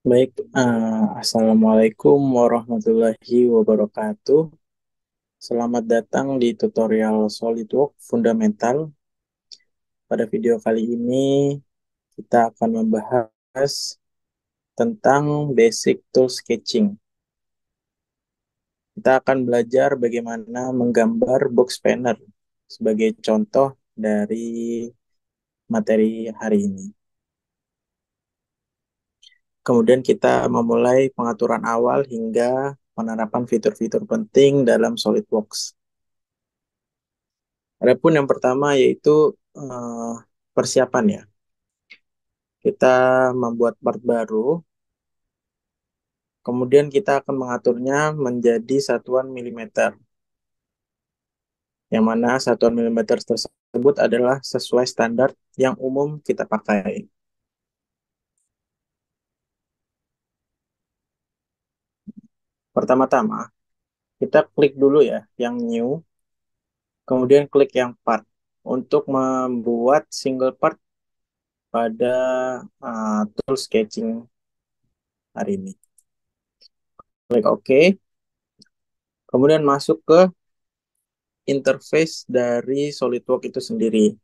Baik, Assalamualaikum warahmatullahi wabarakatuh. Selamat datang di tutorial SolidWorks Fundamental. Pada video kali ini, kita akan membahas tentang basic tool sketching. Kita akan belajar bagaimana menggambar box panel sebagai contoh dari materi hari ini. Kemudian kita memulai pengaturan awal hingga penerapan fitur-fitur penting dalam SolidWorks. Adapun yang pertama yaitu persiapan ya. Kita membuat part baru, kemudian kita akan mengaturnya menjadi satuan milimeter, yang mana satuan milimeter tersebut adalah sesuai standar yang umum kita pakai. Pertama-tama, kita klik dulu ya yang new, kemudian klik yang part untuk membuat single part pada tool sketching hari ini. Klik OK, kemudian masuk ke interface dari SolidWorks itu sendiri.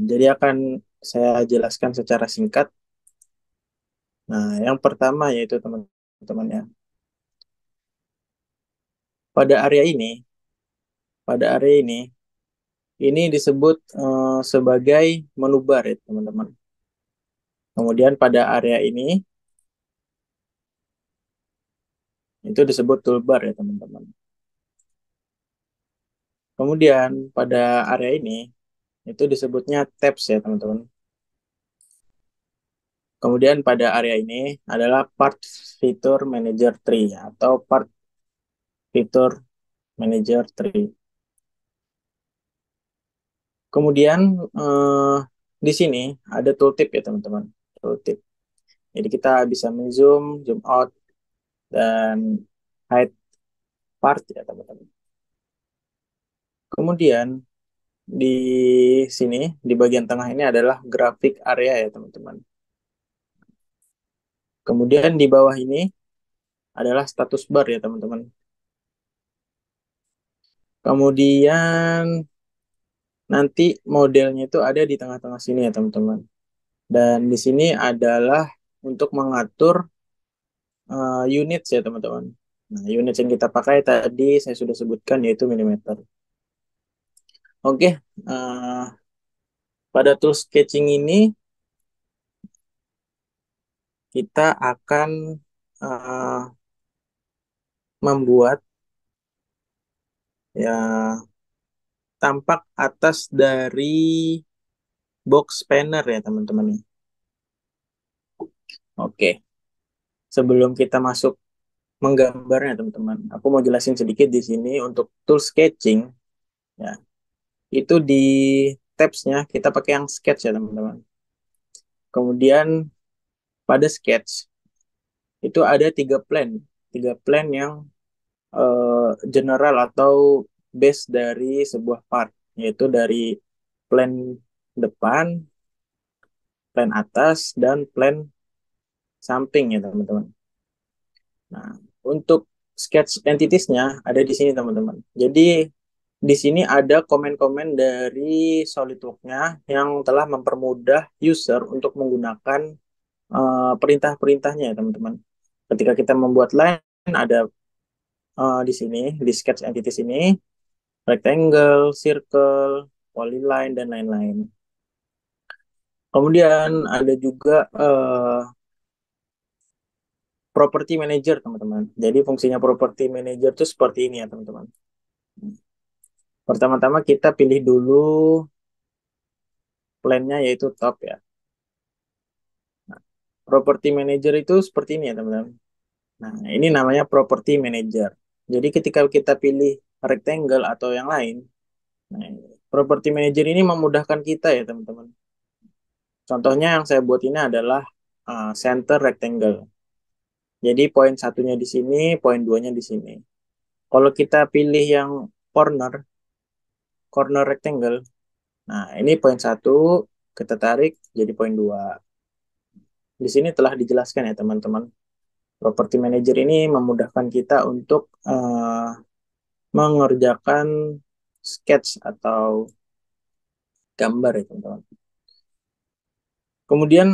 Jadi akan saya jelaskan secara singkat. Nah, yang pertama yaitu teman-teman ya. Pada area ini, pada area ini disebut sebagai menu bar ya teman-teman. Kemudian pada area ini itu disebut toolbar ya teman-teman. Kemudian pada area ini itu disebutnya tabs ya teman-teman. Kemudian pada area ini adalah part feature manager tree atau part feature manager tree. Kemudian di sini ada tooltip ya teman-teman. Tooltip. Jadi kita bisa zoom out, dan hide part ya teman-teman. Kemudian di sini di bagian tengah ini adalah grafik area ya teman-teman. Kemudian di bawah ini adalah status bar ya teman-teman. Kemudian nanti modelnya itu ada di tengah-tengah sini ya teman-teman. Dan di sini adalah untuk mengatur unit ya teman-teman. Nah, unit yang kita pakai tadi saya sudah sebutkan yaitu milimeter. Oke, pada tool sketching ini kita akan uh, membuat ya tampak atas dari box spanner ya teman-teman. Oke, sebelum kita masuk menggambarnya teman-teman, aku mau jelasin sedikit di sini untuk tool sketching ya. Itu di tabs-nya kita pakai yang sketch ya teman-teman. Kemudian pada sketch itu ada tiga plan yang general atau base dari sebuah part, yaitu dari plan depan, plan atas, dan plan samping ya teman-teman. Nah, untuk sketch entities-nya ada di sini teman-teman. Jadi di sini ada komen-komen dari SolidWorks-nya yang telah mempermudah user untuk menggunakan perintah-perintahnya ya teman-teman. Ketika kita membuat line ada di sini di sketch entities ini rectangle, circle, polyline dan lain-lain. Kemudian ada juga property manager teman-teman. Jadi fungsinya property manager itu seperti ini ya teman-teman. Pertama-tama kita pilih dulu plan-nya yaitu top ya. Nah, property manager itu seperti ini ya teman-teman. Nah, ini namanya property manager. Jadi ketika kita pilih rectangle atau yang lain, nah, property manager ini memudahkan kita ya teman-teman. Contohnya yang saya buat ini adalah center rectangle. Jadi poin satunya di sini, poin duanya di sini. Kalau kita pilih yang corner, corner rectangle, nah ini poin satu, kita tarik jadi poin dua. di sini telah dijelaskan ya teman-teman. Property manager ini memudahkan kita untuk mengerjakan sketch atau gambar ya teman-teman. Kemudian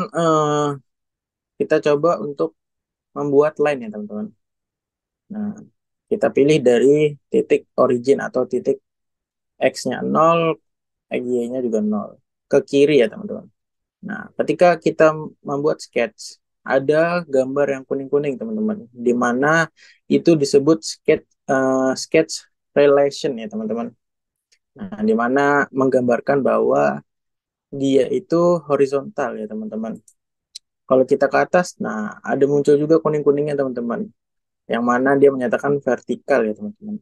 kita coba untuk membuat line ya teman-teman. Nah, kita pilih dari titik origin atau titik X-nya 0, Y-nya juga 0. Ke kiri ya teman-teman. Nah, ketika kita membuat sketch, ada gambar yang kuning-kuning teman-teman, di mana itu disebut sketch relation ya teman-teman. Nah, di mana menggambarkan bahwa dia itu horizontal ya teman-teman. Kalau kita ke atas, nah ada muncul juga kuning-kuningnya teman-teman, yang mana dia menyatakan vertikal ya teman-teman.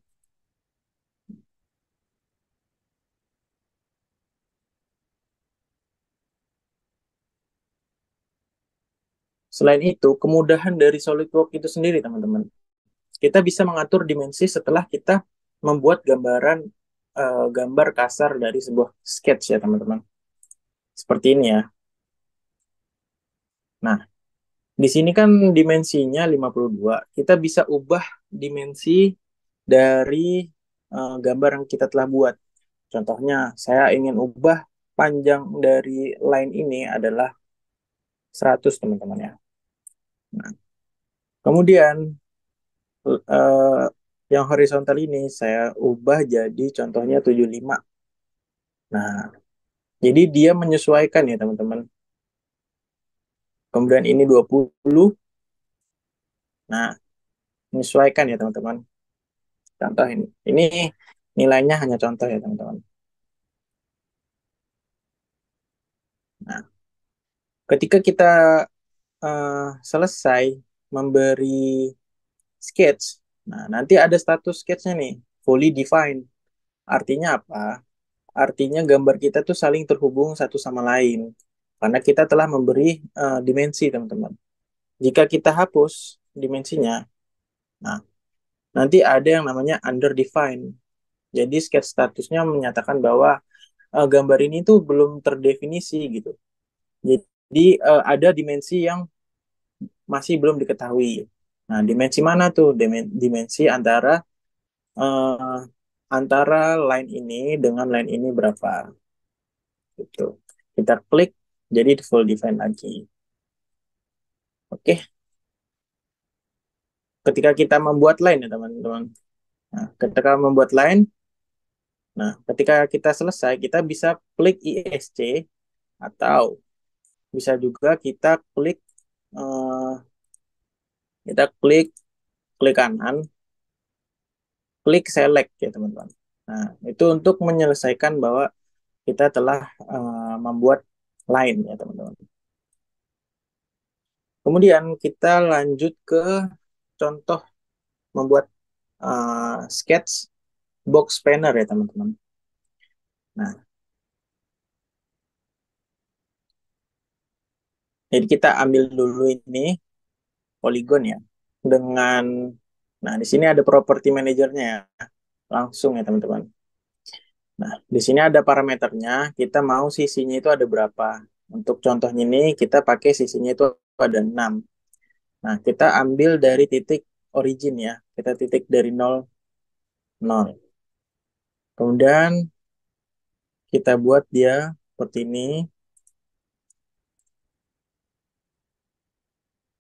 Selain itu, kemudahan dari SolidWorks itu sendiri teman-teman. Kita bisa mengatur dimensi setelah kita membuat gambar kasar dari sebuah sketch ya teman-teman. Seperti ini ya. Nah, di sini kan dimensinya 52. Kita bisa ubah dimensi dari gambar yang kita telah buat. Contohnya, saya ingin ubah panjang dari line ini adalah 100 teman-teman ya. Nah, kemudian eh, yang horizontal ini saya ubah jadi contohnya 75. Nah, jadi dia menyesuaikan ya teman-teman. Kemudian ini 20. Nah, menyesuaikan ya teman-teman. Contoh ini. Ini nilainya hanya contoh ya teman-teman. Nah, ketika kita selesai memberi sketch, nah nanti ada status sketchnya nih, fully defined. Artinya apa? Artinya gambar kita tuh saling terhubung satu sama lain. Karena kita telah memberi dimensi teman-teman. Jika kita hapus dimensinya, nah nanti ada yang namanya underdefined. Jadi sketch statusnya menyatakan bahwa gambar ini tuh belum terdefinisi gitu. Jadi ada dimensi yang masih belum diketahui. Nah, dimensi mana tuh? Dimensi eh, antara line ini dengan line ini berapa gitu. Kita klik jadi full define lagi. Oke, ketika kita membuat line ya teman-teman. Nah, ketika membuat line, nah ketika kita selesai kita bisa klik ISC atau bisa juga eh, kita klik klik kanan, klik select ya teman-teman. Nah, itu untuk menyelesaikan bahwa kita telah membuat line ya teman-teman. Kemudian kita lanjut ke contoh membuat sketch box spanner ya teman-teman. Nah, jadi kita ambil dulu ini poligon ya dengan, nah di sini ada property manajernya ya, langsung ya teman-teman. Nah, di sini ada parameternya, kita mau sisinya itu ada berapa. Untuk contohnya ini kita pakai sisinya itu ada 6. Nah, kita ambil dari titik origin ya. Kita titik dari 0, 0. Kemudian kita buat dia seperti ini.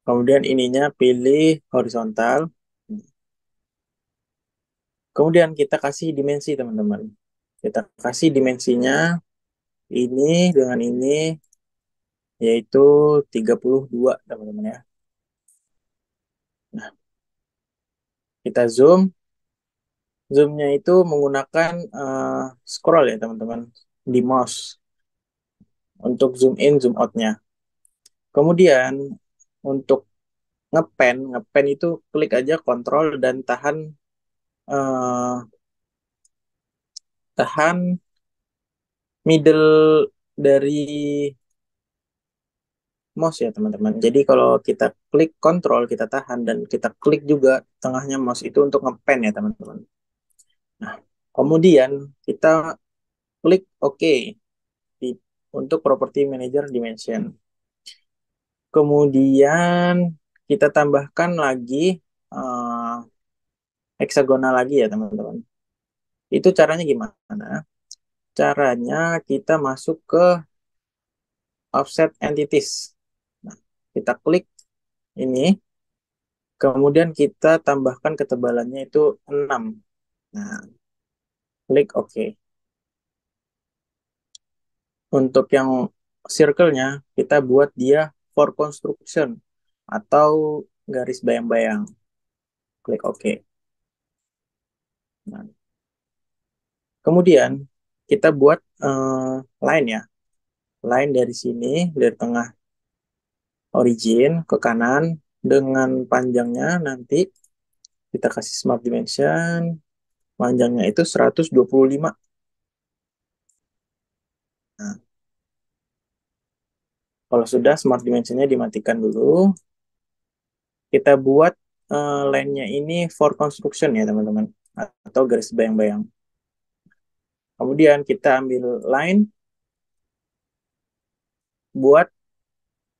Kemudian ininya pilih horizontal. Kemudian kita kasih dimensi, teman-teman. Kita kasih dimensinya ini dengan ini, yaitu 32, teman-teman ya. Nah, kita zoom. Zoomnya itu menggunakan scroll ya, teman-teman. Di mouse. Untuk zoom in, zoom out-nya. Kemudian, untuk ngepen itu klik aja kontrol dan eh, tahan middle dari mouse ya teman-teman. Jadi kalau kita klik kontrol kita tahan dan kita klik juga tengahnya mouse itu untuk ngepen ya teman-teman. Nah, kemudian kita klik OK di untuk property manager dimension. Kemudian kita tambahkan lagi eh, heksagonal lagi ya teman-teman. Itu caranya gimana? Caranya kita masuk ke offset entities. Nah, kita klik ini, kemudian kita tambahkan ketebalannya itu 6. Nah, klik OK. Untuk yang circle-nya, kita buat dia for construction atau garis bayang-bayang. Klik OK. Nah, kemudian kita buat line ya. Line dari sini, dari tengah origin ke kanan, dengan panjangnya nanti kita kasih smart dimension, panjangnya itu 125. Nah, kalau sudah smart dimensionnya dimatikan dulu, kita buat line-nya ini for construction ya teman-teman, atau garis bayang-bayang. Kemudian kita ambil line buat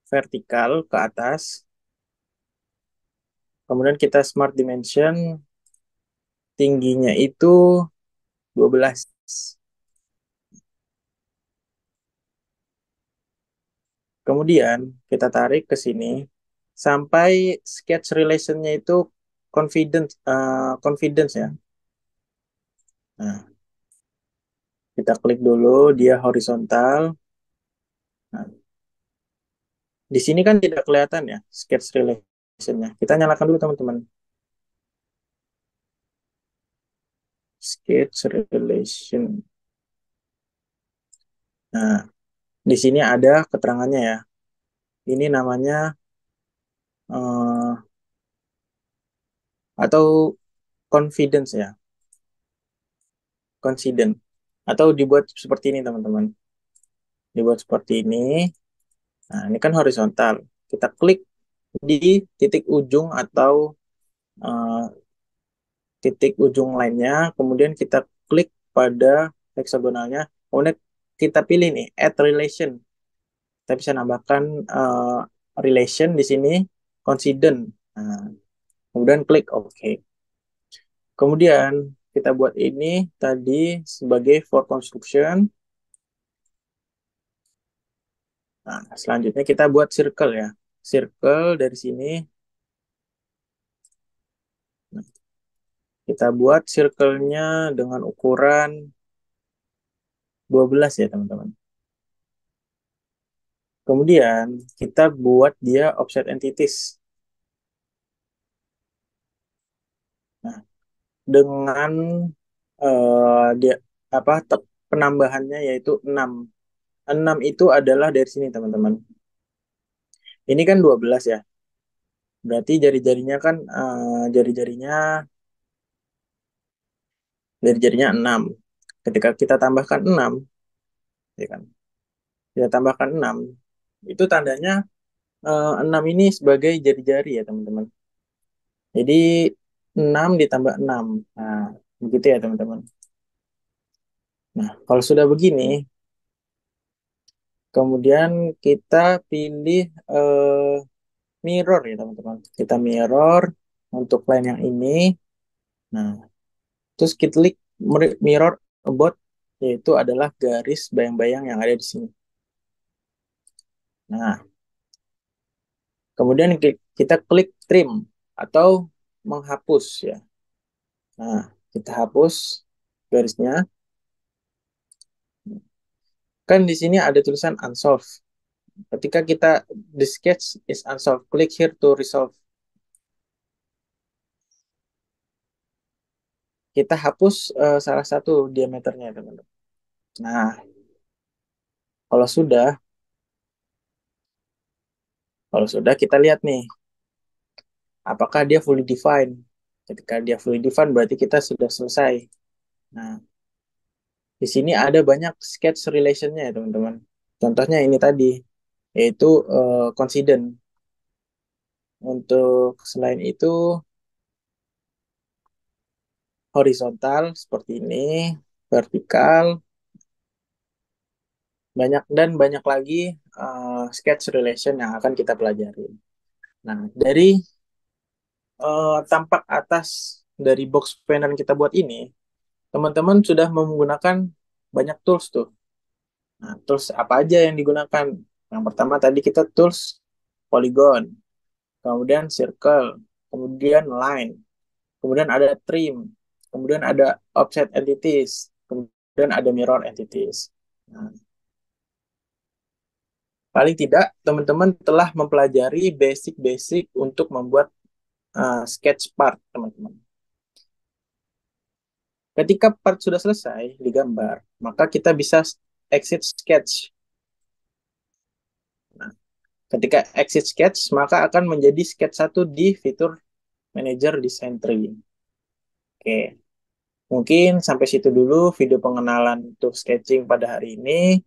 vertikal ke atas, kemudian kita smart dimension tingginya itu 12. Kemudian kita tarik ke sini sampai sketch relation-nya itu confidence ya. Nah, kita klik dulu dia horizontal. Nah, di sini kan tidak kelihatan ya sketch relation-nya. Kita nyalakan dulu teman-teman. Sketch relation. Nah, di sini ada keterangannya ya. Ini namanya atau confidence ya, confident. Atau dibuat seperti ini teman-teman. Dibuat seperti ini. Nah, ini kan horizontal. Kita klik di titik ujung atau uh, titik ujung lainnya, kemudian kita klik pada heksagonalnya, kemudian kita pilih nih add relation. Kita bisa nambahkan relation di sini coincident. Nah, kemudian klik OK. Kemudian kita buat ini tadi sebagai for construction. Nah, selanjutnya kita buat circle ya. Circle dari sini. Nah, kita buat circle-nya dengan ukuran 12 ya teman-teman. Kemudian kita buat dia offset entities. Nah, dengan dia apa penambahannya yaitu 6. 6 itu adalah dari sini teman-teman. Ini kan 12 ya. Berarti jari-jarinya kan jari-jarinya 6. Ketika kita tambahkan 6, ya kan? Kita tambahkan 6, itu tandanya 6 ini sebagai jari-jari ya teman-teman. Jadi 6 ditambah 6. Nah, begitu ya teman-teman. Nah, kalau sudah begini, kemudian kita pilih mirror ya teman-teman. Kita mirror untuk line yang ini. Nah, terus kita klik mirror about, yaitu adalah garis bayang-bayang yang ada di sini. Nah, kemudian kita klik trim atau menghapus ya. Nah, kita hapus garisnya. Kan di sini ada tulisan unsolved. Ketika kita the sketch is unsolved, click here to resolve. Kita hapus salah satu diameternya, teman-teman. Nah, kalau sudah, kita lihat nih, apakah dia fully defined. Ketika dia fully defined, berarti kita sudah selesai. Nah, di sini ada banyak sketch relation-nya ya, teman-teman. Contohnya ini tadi, yaitu coincident. Untuk selain itu, horizontal seperti ini, vertikal, banyak dan banyak lagi sketch relation yang akan kita pelajari. Nah, dari tampak atas dari box planner yang kita buat ini, teman-teman sudah menggunakan banyak tools tuh. Nah, tools apa aja yang digunakan? Yang pertama tadi kita tools polygon, kemudian circle, kemudian line, kemudian ada trim, kemudian ada offset entities, kemudian ada mirror entities. Nah, paling tidak teman-teman telah mempelajari basic-basic untuk membuat sketch part, teman-teman. Ketika part sudah selesai digambar, maka kita bisa exit sketch. Nah, ketika exit sketch, maka akan menjadi sketch satu di fitur manager design tree. Oke, mungkin sampai situ dulu video pengenalan untuk sketching pada hari ini.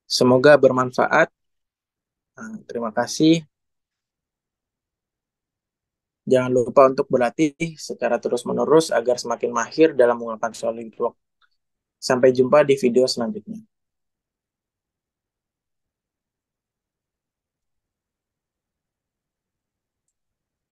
Semoga bermanfaat. Nah, terima kasih. Jangan lupa untuk berlatih secara terus-menerus agar semakin mahir dalam menggunakan SolidWorks. Sampai jumpa di video selanjutnya.